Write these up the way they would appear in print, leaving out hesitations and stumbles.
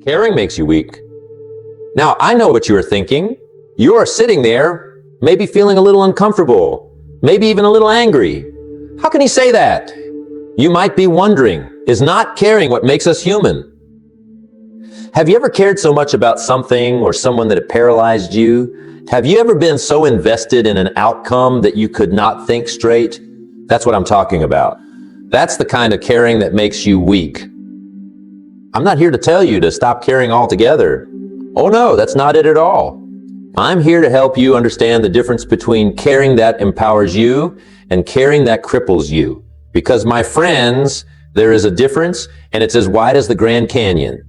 Caring makes you weak. Now, I know what you are thinking. You are sitting there, maybe feeling a little uncomfortable, maybe even a little angry. How can he say that? You might be wondering, is not caring what makes us human? Have you ever cared so much about something or someone that it paralyzed you? Have you ever been so invested in an outcome that you could not think straight? That's what I'm talking about. That's the kind of caring that makes you weak. I'm not here to tell you to stop caring altogether. Oh no, that's not it at all. I'm here to help you understand the difference between caring that empowers you and caring that cripples you. Because my friends, there is a difference, and it's as wide as the Grand Canyon.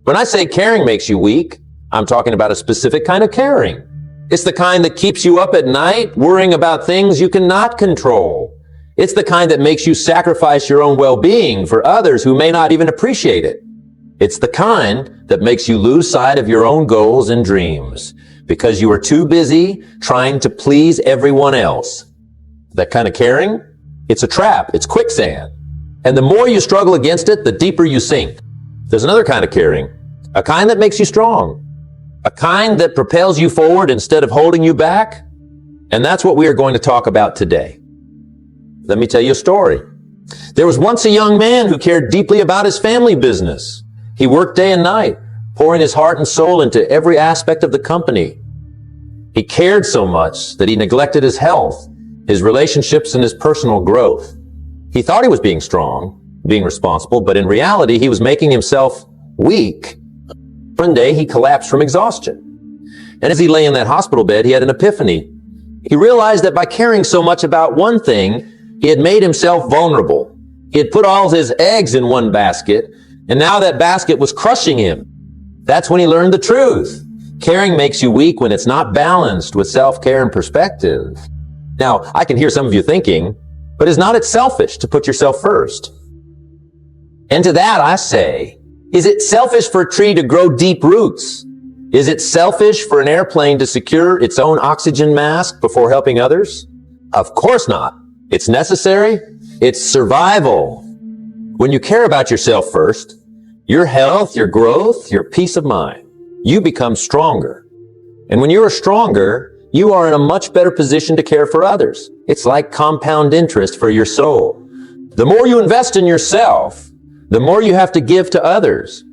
When I say caring makes you weak, I'm talking about a specific kind of caring. It's the kind that keeps you up at night worrying about things you cannot control. It's the kind that makes you sacrifice your own well-being for others who may not even appreciate it. It's the kind that makes you lose sight of your own goals and dreams because you are too busy trying to please everyone else. That kind of caring, it's a trap, it's quicksand. And the more you struggle against it, the deeper you sink. There's another kind of caring, a kind that makes you strong, a kind that propels you forward instead of holding you back. And that's what we are going to talk about today. Let me tell you a story. There was once a young man who cared deeply about his family business. He worked day and night, pouring his heart and soul into every aspect of the company. He cared so much that he neglected his health, his relationships, and his personal growth. He thought he was being strong, being responsible, but in reality, he was making himself weak. One day, he collapsed from exhaustion. And as he lay in that hospital bed, he had an epiphany. He realized that by caring so much about one thing, he had made himself vulnerable. He had put all his eggs in one basket, and now that basket was crushing him. That's when he learned the truth. Caring makes you weak when it's not balanced with self-care and perspective. Now, I can hear some of you thinking, but is not it selfish to put yourself first? And to that I say, is it selfish for a tree to grow deep roots? Is it selfish for an airplane to secure its own oxygen mask before helping others? Of course not. It's necessary. It's survival. When you care about yourself first, your health, your growth, your peace of mind, you become stronger. And when you are stronger, you are in a much better position to care for others. It's like compound interest for your soul. The more you invest in yourself, the more you have to give to others.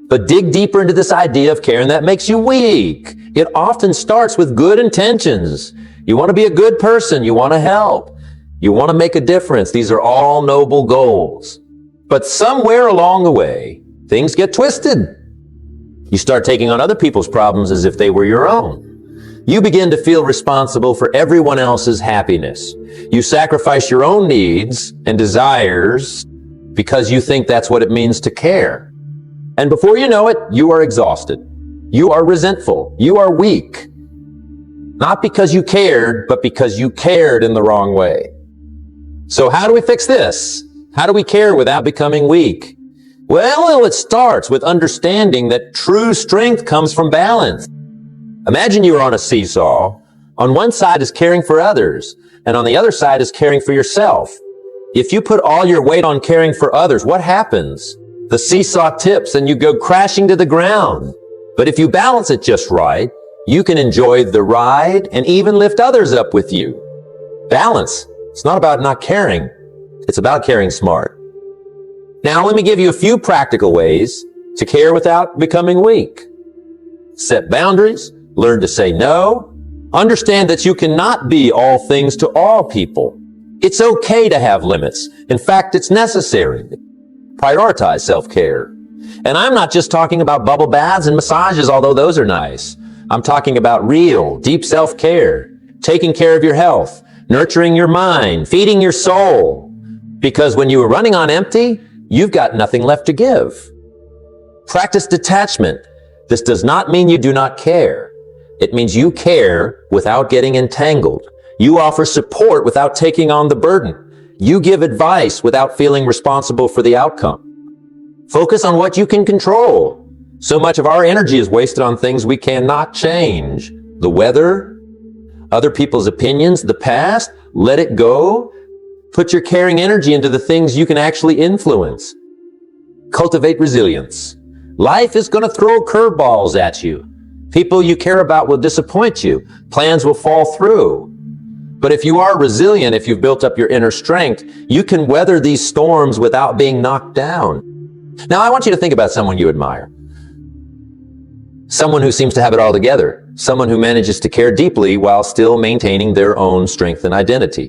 But dig deeper into this idea of caring that makes you weak. It often starts with good intentions. You want to be a good person. You want to help. You want to make a difference. These are all noble goals. But somewhere along the way, things get twisted. You start taking on other people's problems as if they were your own. You begin to feel responsible for everyone else's happiness. You sacrifice your own needs and desires because you think that's what it means to care. And before you know it, you are exhausted. You are resentful. You are weak. Not because you cared, but because you cared in the wrong way. So how do we fix this? How do we care without becoming weak? Well, it starts with understanding that true strength comes from balance. Imagine you are on a seesaw. On one side is caring for others, and on the other side is caring for yourself. If you put all your weight on caring for others, what happens? The seesaw tips and you go crashing to the ground. But if you balance it just right, you can enjoy the ride and even lift others up with you. Balance. It's not about not caring. It's about caring smart. Now, let me give you a few practical ways to care without becoming weak. Set boundaries. Learn to say no. Understand that you cannot be all things to all people. It's okay to have limits. In fact, it's necessary. Prioritize self-care. And I'm not just talking about bubble baths and massages, although those are nice. I'm talking about real, deep self-care, taking care of your health, nurturing your mind, feeding your soul. Because when you are running on empty, you've got nothing left to give. Practice detachment. This does not mean you do not care. It means you care without getting entangled. You offer support without taking on the burden. You give advice without feeling responsible for the outcome. Focus on what you can control. So much of our energy is wasted on things we cannot change. The weather, other people's opinions, the past, let it go. Put your caring energy into the things you can actually influence. Cultivate resilience. Life is going to throw curveballs at you. People you care about will disappoint you. Plans will fall through. But if you are resilient, if you've built up your inner strength, you can weather these storms without being knocked down. Now, I want you to think about someone you admire. Someone who seems to have it all together. Someone who manages to care deeply while still maintaining their own strength and identity.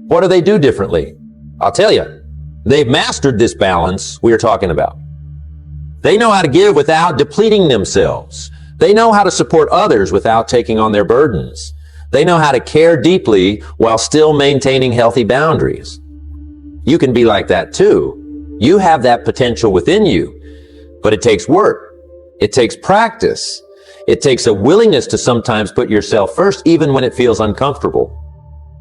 What do they do differently? I'll tell you, they've mastered this balance we are talking about. They know how to give without depleting themselves. They know how to support others without taking on their burdens. They know how to care deeply while still maintaining healthy boundaries. You can be like that too. You have that potential within you, but it takes work. It takes practice. It takes a willingness to sometimes put yourself first, even when it feels uncomfortable.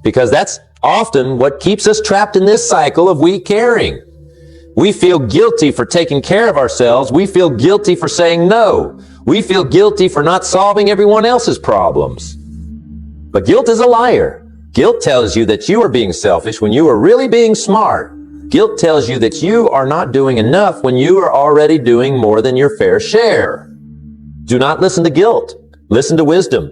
Because that's often what keeps us trapped in this cycle of weak caring. We feel guilty for taking care of ourselves. We feel guilty for saying no. We feel guilty for not solving everyone else's problems. But guilt is a liar. Guilt tells you that you are being selfish when you are really being smart. Guilt tells you that you are not doing enough when you are already doing more than your fair share. Do not listen to guilt. Listen to wisdom.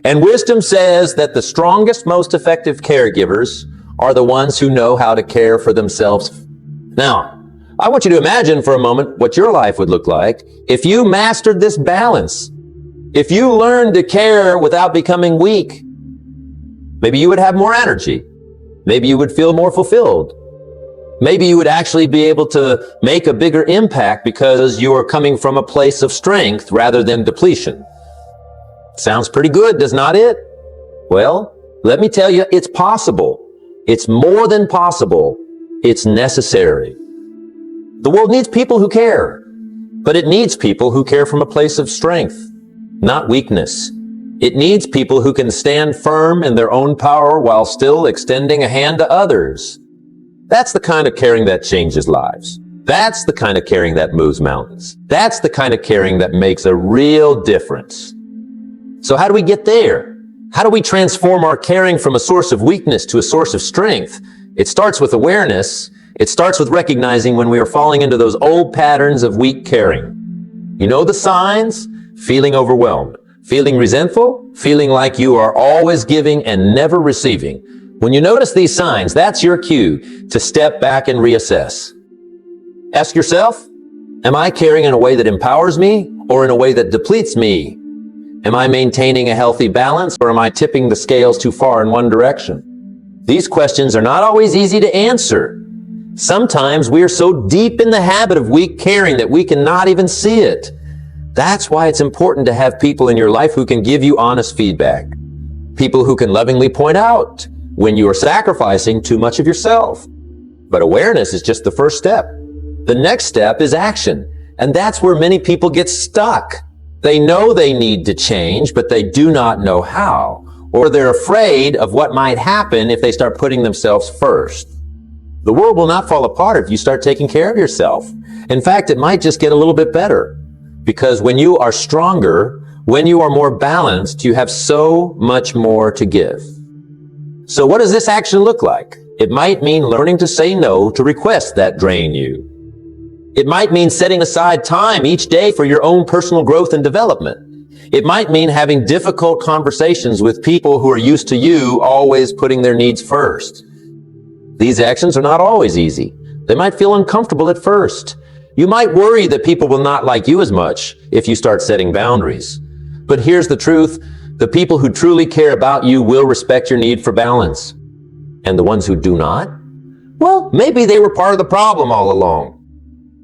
And wisdom says that the strongest, most effective caregivers are the ones who know how to care for themselves. Now, I want you to imagine for a moment what your life would look like if you mastered this balance. If you learned to care without becoming weak. Maybe you would have more energy. Maybe you would feel more fulfilled. Maybe you would actually be able to make a bigger impact because you are coming from a place of strength rather than depletion. Sounds pretty good, does not it? Well, let me tell you, it's possible. It's more than possible. It's necessary. The world needs people who care, but it needs people who care from a place of strength, not weakness. It needs people who can stand firm in their own power while still extending a hand to others. That's the kind of caring that changes lives. That's the kind of caring that moves mountains. That's the kind of caring that makes a real difference. So how do we get there? How do we transform our caring from a source of weakness to a source of strength? It starts with awareness. It starts with recognizing when we are falling into those old patterns of weak caring. You know the signs? Feeling overwhelmed, feeling resentful, feeling like you are always giving and never receiving. When you notice these signs, that's your cue to step back and reassess. Ask yourself, am I caring in a way that empowers me or in a way that depletes me? Am I maintaining a healthy balance or am I tipping the scales too far in one direction? These questions are not always easy to answer. Sometimes we are so deep in the habit of weak caring that we cannot even see it. That's why it's important to have people in your life who can give you honest feedback. People who can lovingly point out when you are sacrificing too much of yourself. But awareness is just the first step. The next step is action. And that's where many people get stuck. They know they need to change, but they do not know how. Or they're afraid of what might happen if they start putting themselves first. The world will not fall apart if you start taking care of yourself. In fact, it might just get a little bit better. Because when you are stronger, when you are more balanced, you have so much more to give. So what does this action look like? It might mean learning to say no to requests that drain you. It might mean setting aside time each day for your own personal growth and development. It might mean having difficult conversations with people who are used to you always putting their needs first. These actions are not always easy. They might feel uncomfortable at first. You might worry that people will not like you as much if you start setting boundaries. But here's the truth. The people who truly care about you will respect your need for balance. And the ones who do not? Well, maybe they were part of the problem all along.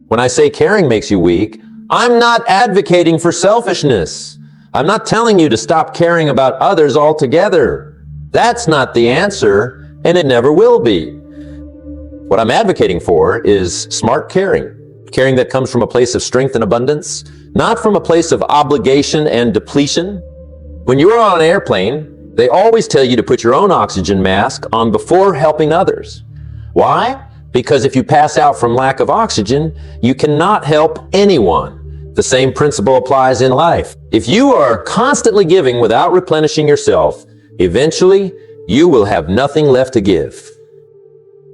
When I say caring makes you weak, I'm not advocating for selfishness. I'm not telling you to stop caring about others altogether. That's not the answer, and it never will be. What I'm advocating for is smart caring. Caring that comes from a place of strength and abundance, not from a place of obligation and depletion. When you're on an airplane, they always tell you to put your own oxygen mask on before helping others. Why? Because if you pass out from lack of oxygen, you cannot help anyone. The same principle applies in life. If you are constantly giving without replenishing yourself, eventually you will have nothing left to give.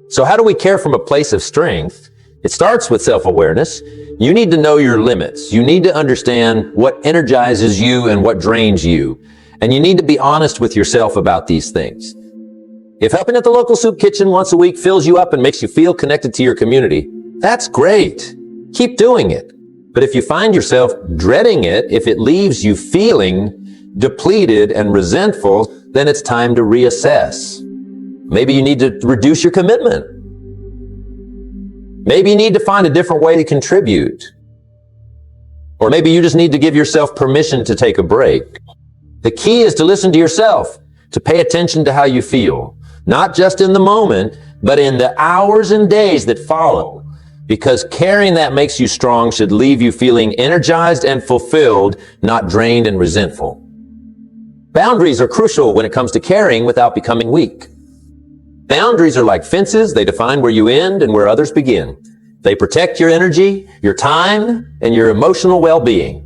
So how do we care from a place of strength? It starts with self-awareness. You need to know your limits. You need to understand what energizes you and what drains you. And you need to be honest with yourself about these things. If helping at the local soup kitchen once a week fills you up and makes you feel connected to your community, that's great. Keep doing it. But if you find yourself dreading it, if it leaves you feeling depleted and resentful, then it's time to reassess. Maybe you need to reduce your commitment. Maybe you need to find a different way to contribute. Or maybe you just need to give yourself permission to take a break. The key is to listen to yourself, to pay attention to how you feel, not just in the moment, but in the hours and days that follow. Because caring that makes you strong should leave you feeling energized and fulfilled, not drained and resentful. Boundaries are crucial when it comes to caring without becoming weak. Boundaries are like fences. They define where you end and where others begin. They protect your energy, your time, and your emotional well-being.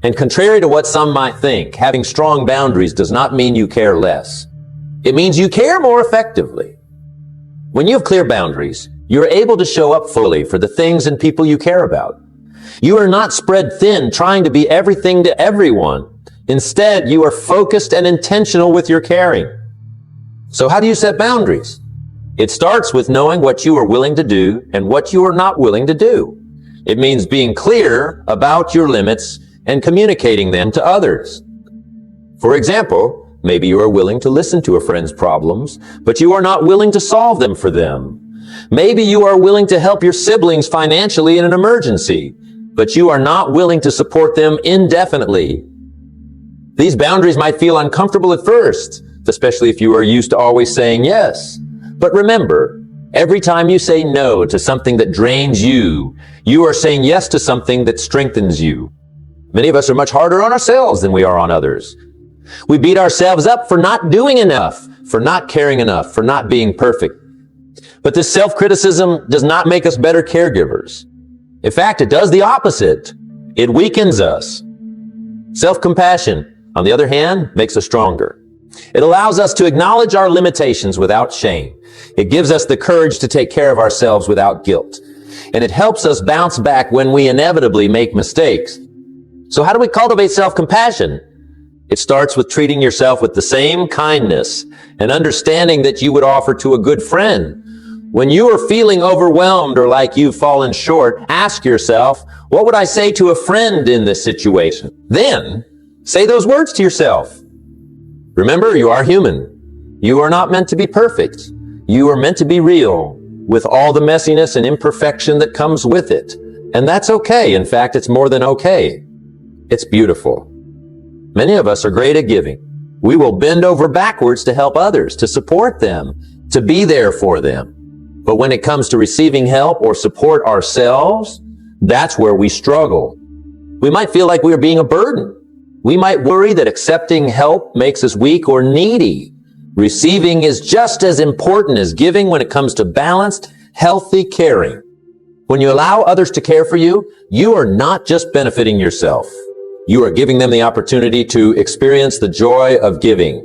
And contrary to what some might think, having strong boundaries does not mean you care less. It means you care more effectively. When you have clear boundaries, you're able to show up fully for the things and people you care about. You are not spread thin trying to be everything to everyone. Instead, you are focused and intentional with your caring. So how do you set boundaries? It starts with knowing what you are willing to do and what you are not willing to do. It means being clear about your limits and communicating them to others. For example, maybe you are willing to listen to a friend's problems, but you are not willing to solve them for them. Maybe you are willing to help your siblings financially in an emergency, but you are not willing to support them indefinitely. These boundaries might feel uncomfortable at first, especially if you are used to always saying yes. But remember, every time you say no to something that drains you, you are saying yes to something that strengthens you. Many of us are much harder on ourselves than we are on others. We beat ourselves up for not doing enough, for not caring enough, for not being perfect. But this self-criticism does not make us better caregivers. In fact, it does the opposite. It weakens us. Self-compassion, on the other hand, makes us stronger. It allows us to acknowledge our limitations without shame. It gives us the courage to take care of ourselves without guilt. And it helps us bounce back when we inevitably make mistakes. So how do we cultivate self-compassion? It starts with treating yourself with the same kindness and understanding that you would offer to a good friend. When you are feeling overwhelmed or like you've fallen short, ask yourself, what would I say to a friend in this situation? Then, say those words to yourself. Remember, you are human. You are not meant to be perfect. You are meant to be real, with all the messiness and imperfection that comes with it. And that's okay. In fact, it's more than okay. It's beautiful. Many of us are great at giving. We will bend over backwards to help others, to support them, to be there for them. But when it comes to receiving help or support ourselves, that's where we struggle. We might feel like we are being a burden. We might worry that accepting help makes us weak or needy. Receiving is just as important as giving when it comes to balanced, healthy caring. When you allow others to care for you, you are not just benefiting yourself. You are giving them the opportunity to experience the joy of giving.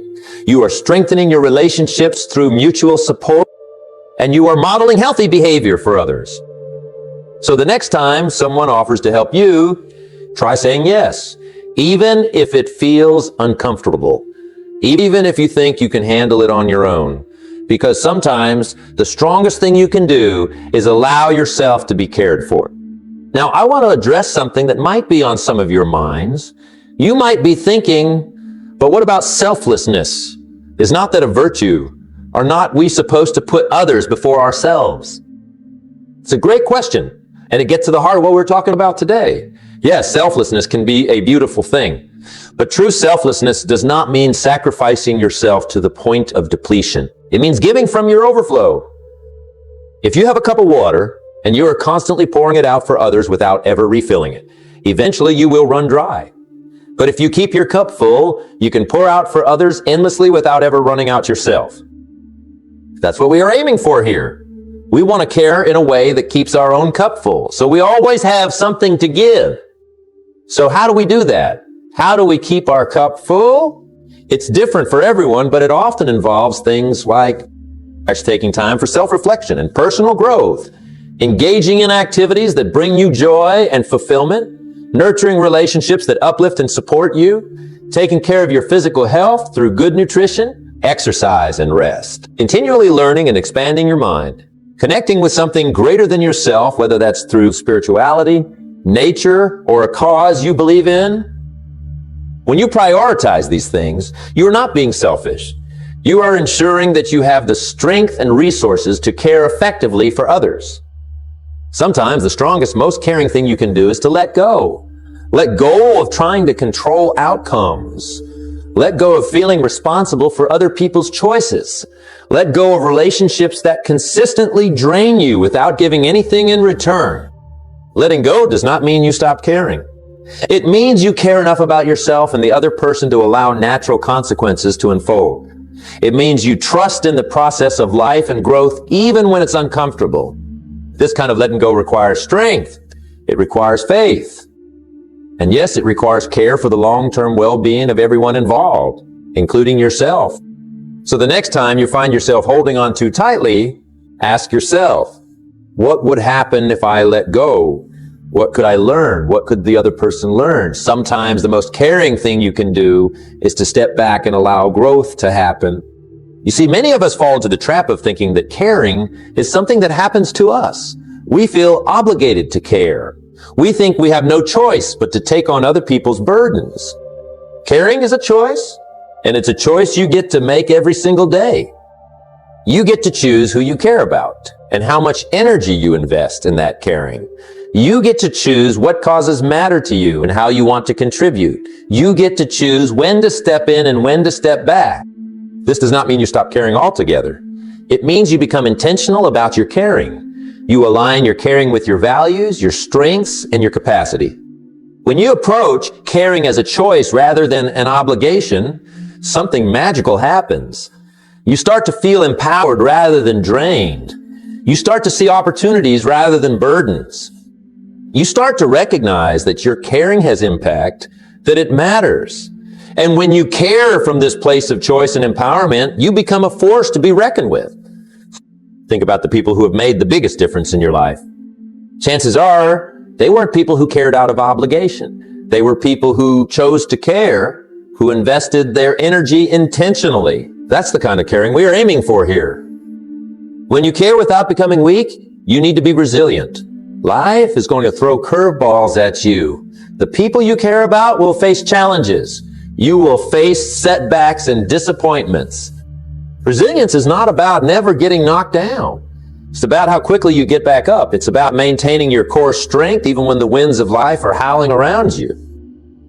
You are strengthening your relationships through mutual support, and you are modeling healthy behavior for others. So the next time someone offers to help you, try saying yes. Even if it feels uncomfortable, even if you think you can handle it on your own, because sometimes the strongest thing you can do is allow yourself to be cared for. Now, I want to address something that might be on some of your minds. You might be thinking, but what about selflessness? Is not that a virtue? Are not we supposed to put others before ourselves? It's a great question, and it gets to the heart of what we're talking about today. Yes, selflessness can be a beautiful thing, but true selflessness does not mean sacrificing yourself to the point of depletion. It means giving from your overflow. If you have a cup of water and you are constantly pouring it out for others without ever refilling it, eventually you will run dry. But if you keep your cup full, you can pour out for others endlessly without ever running out yourself. That's what we are aiming for here. We want to care in a way that keeps our own cup full, so we always have something to give. So how do we do that? How do we keep our cup full? It's different for everyone, but it often involves things like taking time for self-reflection and personal growth, engaging in activities that bring you joy and fulfillment, nurturing relationships that uplift and support you, taking care of your physical health through good nutrition, exercise, and rest. Continually learning and expanding your mind, connecting with something greater than yourself, whether that's through spirituality, nature, or a cause you believe in. When you prioritize these things, you're not being selfish. You are ensuring that you have the strength and resources to care effectively for others. Sometimes the strongest, most caring thing you can do is to let go. Let go of trying to control outcomes. Let go of feeling responsible for other people's choices. Let go of relationships that consistently drain you without giving anything in return. Letting go does not mean you stop caring. It means you care enough about yourself and the other person to allow natural consequences to unfold. It means you trust in the process of life and growth even when it's uncomfortable. This kind of letting go requires strength. It requires faith. And yes, it requires care for the long-term well-being of everyone involved, including yourself. So the next time you find yourself holding on too tightly, ask yourself, what would happen if I let go? What could I learn? What could the other person learn? Sometimes the most caring thing you can do is to step back and allow growth to happen. You see, many of us fall into the trap of thinking that caring is something that happens to us. We feel obligated to care. We think we have no choice but to take on other people's burdens. Caring is a choice, and it's a choice you get to make every single day. You get to choose who you care about and how much energy you invest in that caring. You get to choose what causes matter to you and how you want to contribute. You get to choose when to step in and when to step back. This does not mean you stop caring altogether. It means you become intentional about your caring. You align your caring with your values, your strengths, and your capacity. When you approach caring as a choice rather than an obligation, something magical happens. You start to feel empowered rather than drained. You start to see opportunities rather than burdens. You start to recognize that your caring has impact, that it matters. And when you care from this place of choice and empowerment, you become a force to be reckoned with. Think about the people who have made the biggest difference in your life. Chances are, they weren't people who cared out of obligation. They were people who chose to care, who invested their energy intentionally. That's the kind of caring we are aiming for here. When you care without becoming weak, you need to be resilient. Life is going to throw curveballs at you. The people you care about will face challenges. You will face setbacks and disappointments. Resilience is not about never getting knocked down. It's about how quickly you get back up. It's about maintaining your core strength even when the winds of life are howling around you.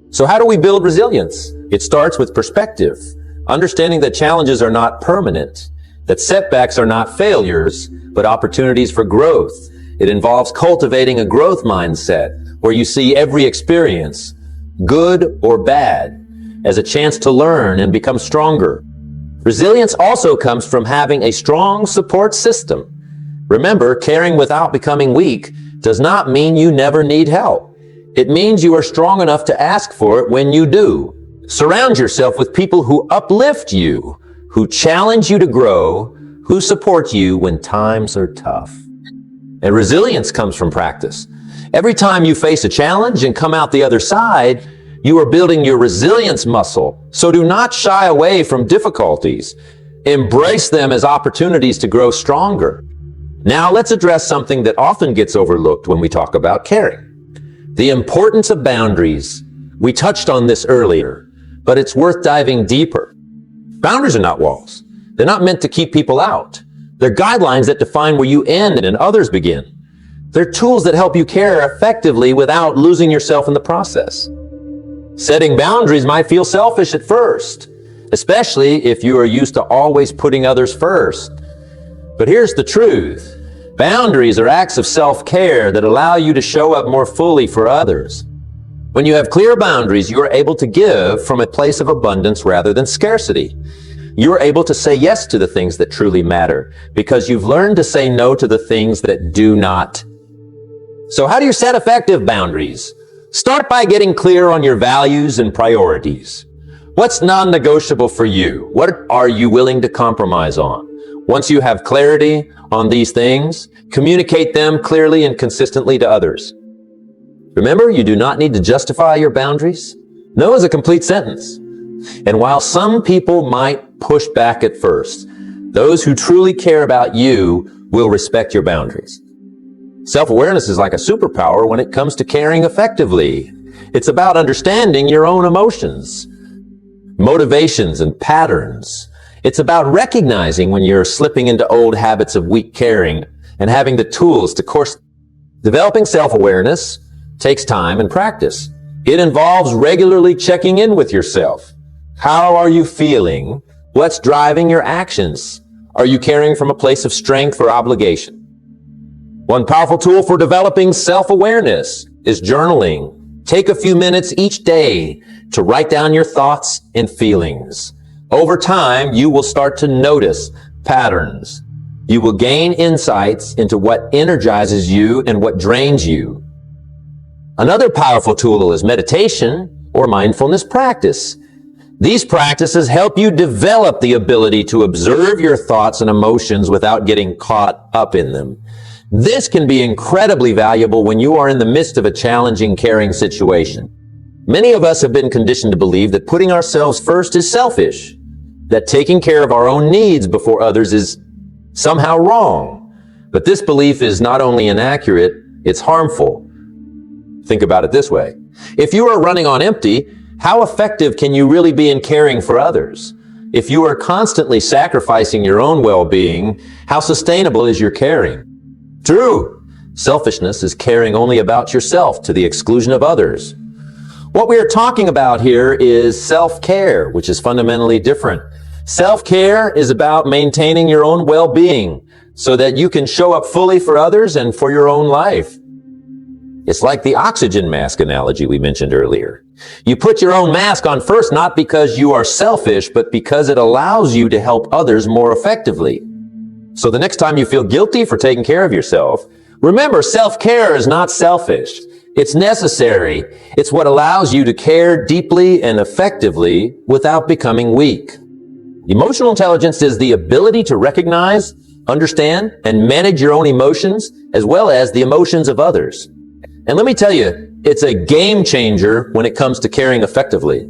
So how do we build resilience? It starts with perspective, understanding that challenges are not permanent, that setbacks are not failures, but opportunities for growth. It involves cultivating a growth mindset where you see every experience, good or bad, as a chance to learn and become stronger. Resilience also comes from having a strong support system. Remember, caring without becoming weak does not mean you never need help. It means you are strong enough to ask for it when you do. Surround yourself with people who uplift you, who challenge you to grow, who support you when times are tough. And resilience comes from practice. Every time you face a challenge and come out the other side, you are building your resilience muscle. So do not shy away from difficulties. Embrace them as opportunities to grow stronger. Now let's address something that often gets overlooked when we talk about caring. The importance of boundaries. We touched on this earlier, but it's worth diving deeper. Boundaries are not walls. They're not meant to keep people out. They're guidelines that define where you end and others begin. They're tools that help you care effectively without losing yourself in the process. Setting boundaries might feel selfish at first, especially if you are used to always putting others first. But here's the truth. Boundaries are acts of self-care that allow you to show up more fully for others. When you have clear boundaries, you are able to give from a place of abundance rather than scarcity. You are able to say yes to the things that truly matter because you've learned to say no to the things that do not. So how do you set effective boundaries? Start by getting clear on your values and priorities. What's non-negotiable for you? What are you willing to compromise on? Once you have clarity on these things, communicate them clearly and consistently to others. Remember, you do not need to justify your boundaries. No is a complete sentence. And while some people might push back at first, those who truly care about you will respect your boundaries. Self-awareness is like a superpower when it comes to caring effectively. It's about understanding your own emotions, motivations, and patterns. It's about recognizing when you're slipping into old habits of weak caring and having the tools to course. Developing self-awareness takes time and practice. It involves regularly checking in with yourself. How are you feeling? What's driving your actions? Are you caring from a place of strength or obligation? One powerful tool for developing self-awareness is journaling. Take a few minutes each day to write down your thoughts and feelings. Over time, you will start to notice patterns. You will gain insights into what energizes you and what drains you. Another powerful tool is meditation or mindfulness practice. These practices help you develop the ability to observe your thoughts and emotions without getting caught up in them. This can be incredibly valuable when you are in the midst of a challenging caring situation. Many of us have been conditioned to believe that putting ourselves first is selfish, that taking care of our own needs before others is somehow wrong. But this belief is not only inaccurate, it's harmful. Think about it this way. If you are running on empty, how effective can you really be in caring for others? If you are constantly sacrificing your own well-being, how sustainable is your caring? True, selfishness is caring only about yourself to the exclusion of others. What we are talking about here is self-care, which is fundamentally different. Self-care is about maintaining your own well-being so that you can show up fully for others and for your own life. It's like the oxygen mask analogy we mentioned earlier. You put your own mask on first, not because you are selfish, but because it allows you to help others more effectively. So the next time you feel guilty for taking care of yourself, remember, self-care is not selfish. It's necessary. It's what allows you to care deeply and effectively without becoming weak. Emotional intelligence is the ability to recognize, understand, and manage your own emotions as well as the emotions of others. And let me tell you, it's a game changer when it comes to caring effectively.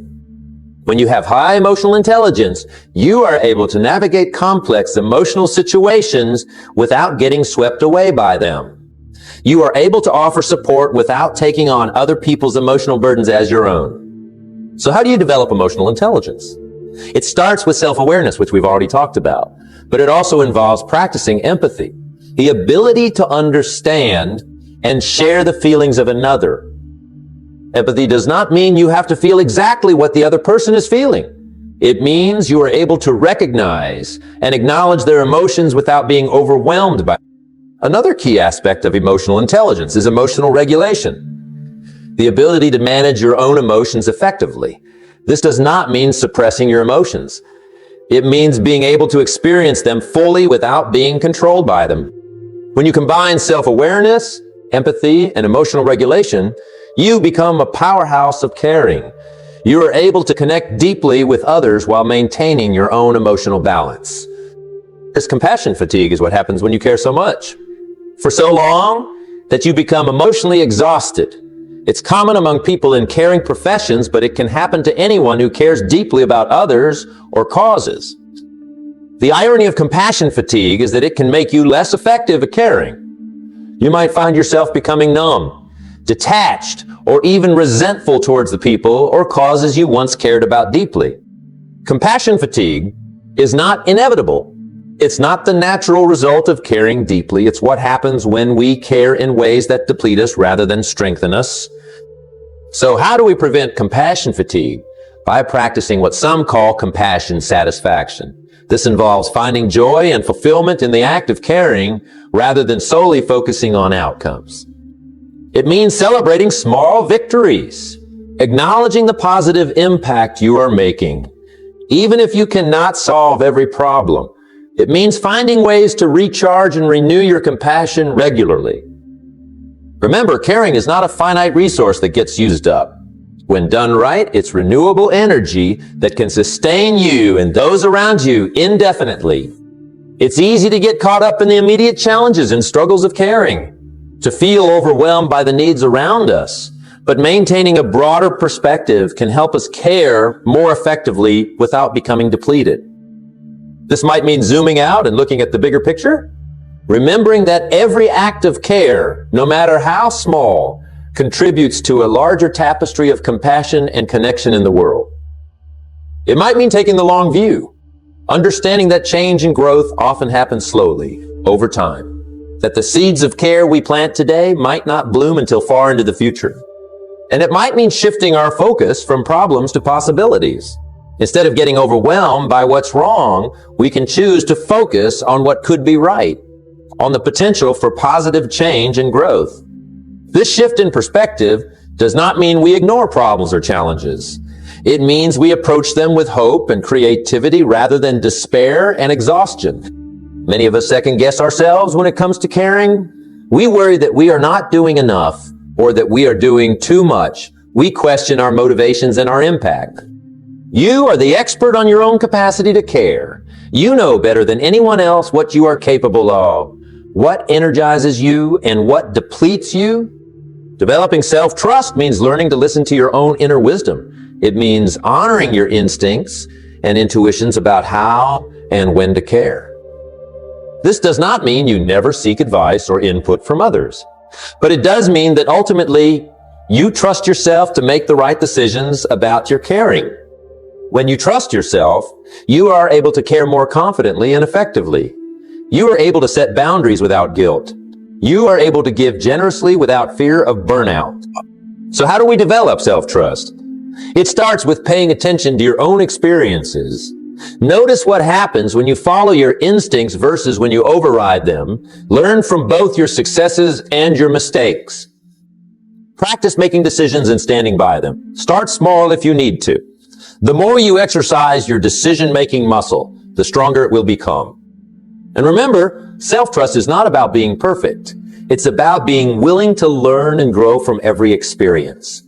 When you have high emotional intelligence, you are able to navigate complex emotional situations without getting swept away by them. You are able to offer support without taking on other people's emotional burdens as your own. So how do you develop emotional intelligence? It starts with self-awareness, which we've already talked about, but it also involves practicing empathy, the ability to understand and share the feelings of another. Empathy does not mean you have to feel exactly what the other person is feeling. It means you are able to recognize and acknowledge their emotions without being overwhelmed by them. Another key aspect of emotional intelligence is emotional regulation, the ability to manage your own emotions effectively. This does not mean suppressing your emotions. It means being able to experience them fully without being controlled by them. When you combine self-awareness, empathy, and emotional regulation, you become a powerhouse of caring. You are able to connect deeply with others while maintaining your own emotional balance. This compassion fatigue is what happens when you care so much, for so long that you become emotionally exhausted. It's common among people in caring professions, but it can happen to anyone who cares deeply about others or causes. The irony of compassion fatigue is that it can make you less effective at caring. You might find yourself becoming numb, detached, or even resentful towards the people or causes you once cared about deeply. Compassion fatigue is not inevitable. It's not the natural result of caring deeply. It's what happens when we care in ways that deplete us rather than strengthen us. So how do we prevent compassion fatigue? By practicing what some call compassion satisfaction. This involves finding joy and fulfillment in the act of caring rather than solely focusing on outcomes. It means celebrating small victories, acknowledging the positive impact you are making, even if you cannot solve every problem. It means finding ways to recharge and renew your compassion regularly. Remember, caring is not a finite resource that gets used up. When done right, it's renewable energy that can sustain you and those around you indefinitely. It's easy to get caught up in the immediate challenges and struggles of caring, to feel overwhelmed by the needs around us. But maintaining a broader perspective can help us care more effectively without becoming depleted. This might mean zooming out and looking at the bigger picture, remembering that every act of care, no matter how small, contributes to a larger tapestry of compassion and connection in the world. It might mean taking the long view, understanding that change and growth often happen slowly, over time, that the seeds of care we plant today might not bloom until far into the future. And it might mean shifting our focus from problems to possibilities. Instead of getting overwhelmed by what's wrong, we can choose to focus on what could be right, on the potential for positive change and growth. This shift in perspective does not mean we ignore problems or challenges. It means we approach them with hope and creativity rather than despair and exhaustion. Many of us second guess ourselves when it comes to caring. We worry that we are not doing enough or that we are doing too much. We question our motivations and our impact. You are the expert on your own capacity to care. You know better than anyone else what you are capable of, what energizes you and what depletes you. Developing self-trust means learning to listen to your own inner wisdom. It means honoring your instincts and intuitions about how and when to care. This does not mean you never seek advice or input from others, but it does mean that ultimately you trust yourself to make the right decisions about your caring. When you trust yourself, you are able to care more confidently and effectively. You are able to set boundaries without guilt. You are able to give generously without fear of burnout. So how do we develop self-trust? It starts with paying attention to your own experiences. Notice what happens when you follow your instincts versus when you override them. Learn from both your successes and your mistakes. Practice making decisions and standing by them. Start small if you need to. The more you exercise your decision-making muscle, the stronger it will become. And remember, self-trust is not about being perfect. It's about being willing to learn and grow from every experience.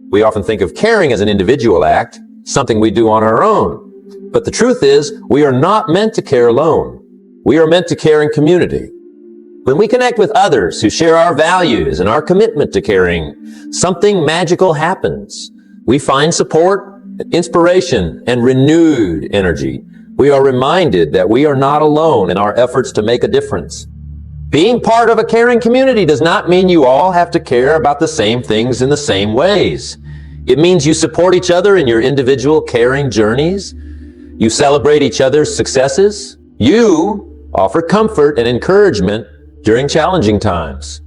We often think of caring as an individual act, something we do on our own. But the truth is, we are not meant to care alone. We are meant to care in community. When we connect with others who share our values and our commitment to caring, something magical happens. We find support, inspiration, and renewed energy. We are reminded that we are not alone in our efforts to make a difference. Being part of a caring community does not mean you all have to care about the same things in the same ways. It means you support each other in your individual caring journeys. You celebrate each other's successes. You offer comfort and encouragement during challenging times.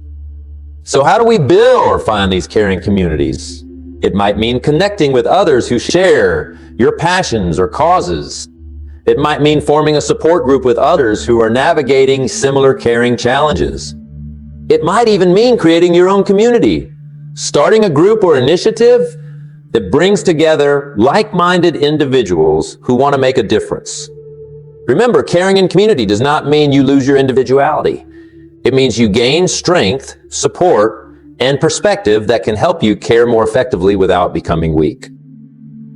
So how do we build or find these caring communities? It might mean connecting with others who share your passions or causes. It might mean forming a support group with others who are navigating similar caring challenges. It might even mean creating your own community, starting a group or initiative that brings together like-minded individuals who want to make a difference. Remember, caring in community does not mean you lose your individuality. It means you gain strength, support, and perspective that can help you care more effectively without becoming weak.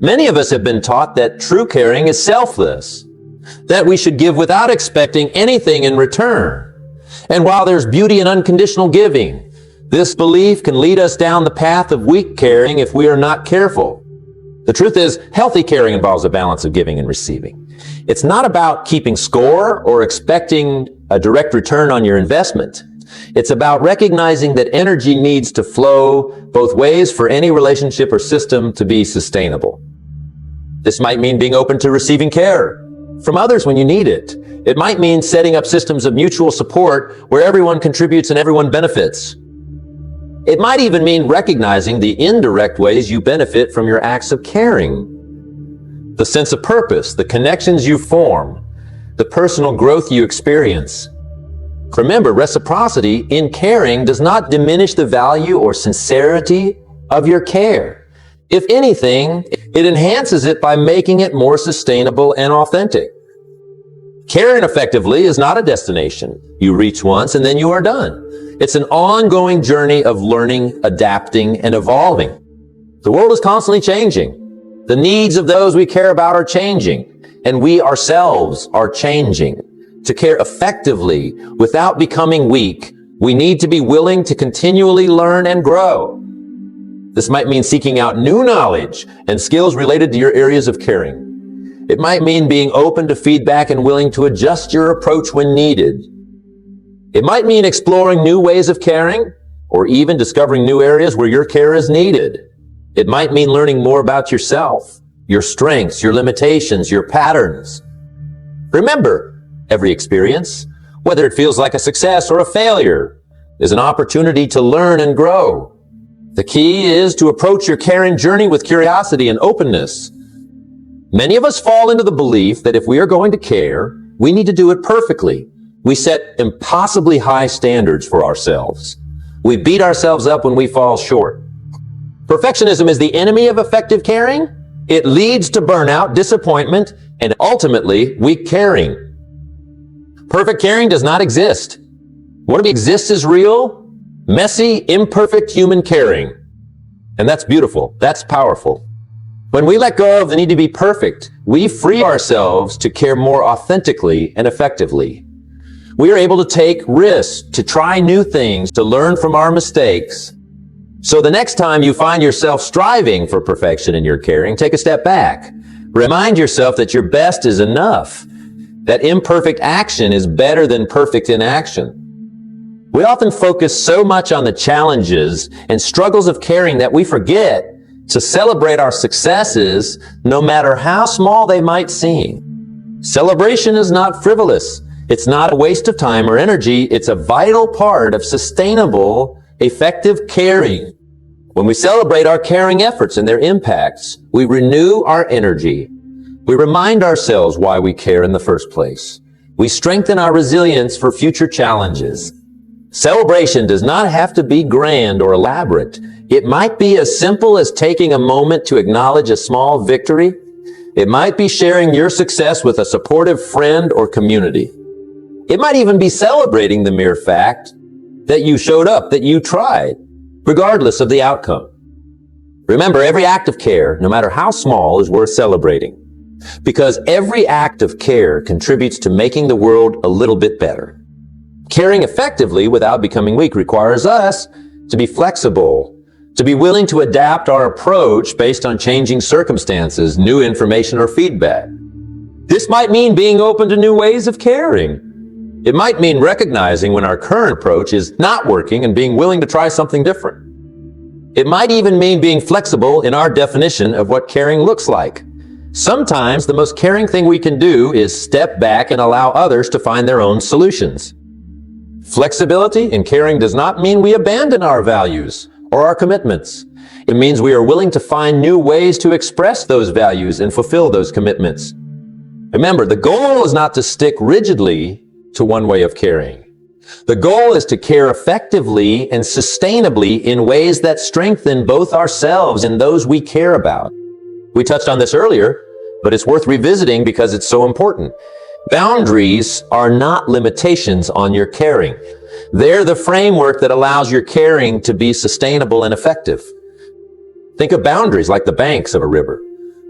Many of us have been taught that true caring is selfless, that we should give without expecting anything in return. And while there's beauty in unconditional giving, this belief can lead us down the path of weak caring if we are not careful. The truth is, healthy caring involves a balance of giving and receiving. It's not about keeping score or expecting a direct return on your investment. It's about recognizing that energy needs to flow both ways for any relationship or system to be sustainable. This might mean being open to receiving care from others when you need it. It might mean setting up systems of mutual support where everyone contributes and everyone benefits. It might even mean recognizing the indirect ways you benefit from your acts of caring. The sense of purpose, the connections you form, the personal growth you experience. Remember, reciprocity in caring does not diminish the value or sincerity of your care. If anything, it enhances it by making it more sustainable and authentic. Caring effectively is not a destination you reach once and then you are done. It's an ongoing journey of learning, adapting, and evolving. The world is constantly changing. The needs of those we care about are changing, and we ourselves are changing. To care effectively without becoming weak, we need to be willing to continually learn and grow. This might mean seeking out new knowledge and skills related to your areas of caring. It might mean being open to feedback and willing to adjust your approach when needed. It might mean exploring new ways of caring, or even discovering new areas where your care is needed. It might mean learning more about yourself, your strengths, your limitations, your patterns. Remember, every experience, whether it feels like a success or a failure, is an opportunity to learn and grow. The key is to approach your caring journey with curiosity and openness. Many of us fall into the belief that if we are going to care, we need to do it perfectly. We set impossibly high standards for ourselves. We beat ourselves up when we fall short. Perfectionism is the enemy of effective caring. It leads to burnout, disappointment, and ultimately weak caring. Perfect caring does not exist. What exists is real, messy, imperfect human caring. And that's beautiful. That's powerful. When we let go of the need to be perfect, we free ourselves to care more authentically and effectively. We are able to take risks, to try new things, to learn from our mistakes. So the next time you find yourself striving for perfection in your caring, take a step back. Remind yourself that your best is enough, that imperfect action is better than perfect inaction. We often focus so much on the challenges and struggles of caring that we forget to celebrate our successes, no matter how small they might seem. Celebration is not frivolous. It's not a waste of time or energy. It's a vital part of sustainable, effective caring. When we celebrate our caring efforts and their impacts, we renew our energy. We remind ourselves why we care in the first place. We strengthen our resilience for future challenges. Celebration does not have to be grand or elaborate. It might be as simple as taking a moment to acknowledge a small victory. It might be sharing your success with a supportive friend or community. It might even be celebrating the mere fact that you showed up, that you tried, regardless of the outcome. Remember, every act of care, no matter how small, is worth celebrating, because every act of care contributes to making the world a little bit better. Caring effectively without becoming weak requires us to be flexible, to be willing to adapt our approach based on changing circumstances, new information, or feedback. This might mean being open to new ways of caring. It might mean recognizing when our current approach is not working and being willing to try something different. It might even mean being flexible in our definition of what caring looks like. Sometimes the most caring thing we can do is step back and allow others to find their own solutions. Flexibility in caring does not mean we abandon our values or our commitments. It means we are willing to find new ways to express those values and fulfill those commitments. Remember, the goal is not to stick rigidly to one way of caring. The goal is to care effectively and sustainably in ways that strengthen both ourselves and those we care about. We touched on this earlier, but it's worth revisiting because it's so important. Boundaries are not limitations on your caring. They're the framework that allows your caring to be sustainable and effective. Think of boundaries like the banks of a river.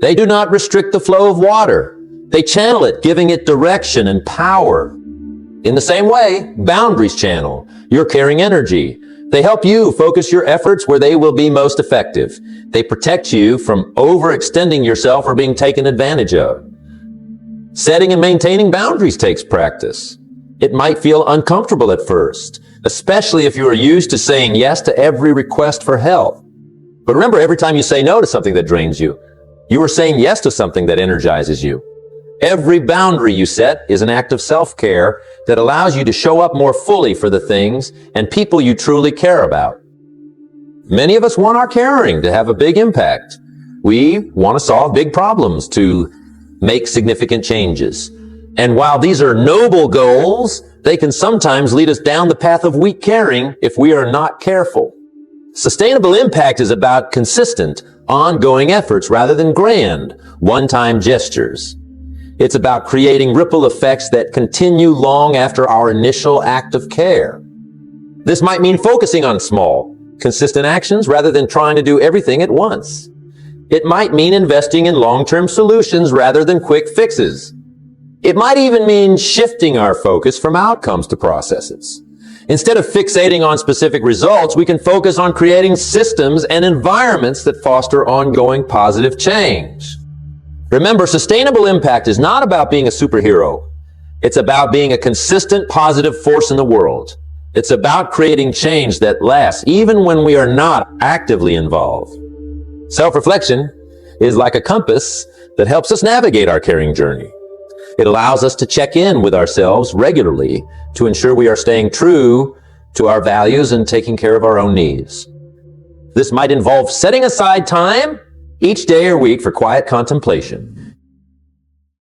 They do not restrict the flow of water. They channel it, giving it direction and power. In the same way, boundaries channel your caring energy. They help you focus your efforts where they will be most effective. They protect you from overextending yourself or being taken advantage of. Setting and maintaining boundaries takes practice. It might feel uncomfortable at first, especially if you are used to saying yes to every request for help. But remember, every time you say no to something that drains you, you are saying yes to something that energizes you. Every boundary you set is an act of self-care that allows you to show up more fully for the things and people you truly care about. Many of us want our caring to have a big impact. We want to solve big problems, to make significant changes. And while these are noble goals, they can sometimes lead us down the path of weak caring if we are not careful. Sustainable impact is about consistent, ongoing efforts rather than grand, one-time gestures. It's about creating ripple effects that continue long after our initial act of care. This might mean focusing on small, consistent actions rather than trying to do everything at once. It might mean investing in long-term solutions rather than quick fixes. It might even mean shifting our focus from outcomes to processes. Instead of fixating on specific results, we can focus on creating systems and environments that foster ongoing positive change. Remember, sustainable impact is not about being a superhero. It's about being a consistent positive force in the world. It's about creating change that lasts even when we are not actively involved. Self-reflection is like a compass that helps us navigate our caring journey. It allows us to check in with ourselves regularly to ensure we are staying true to our values and taking care of our own needs. This might involve setting aside time each day or week for quiet contemplation,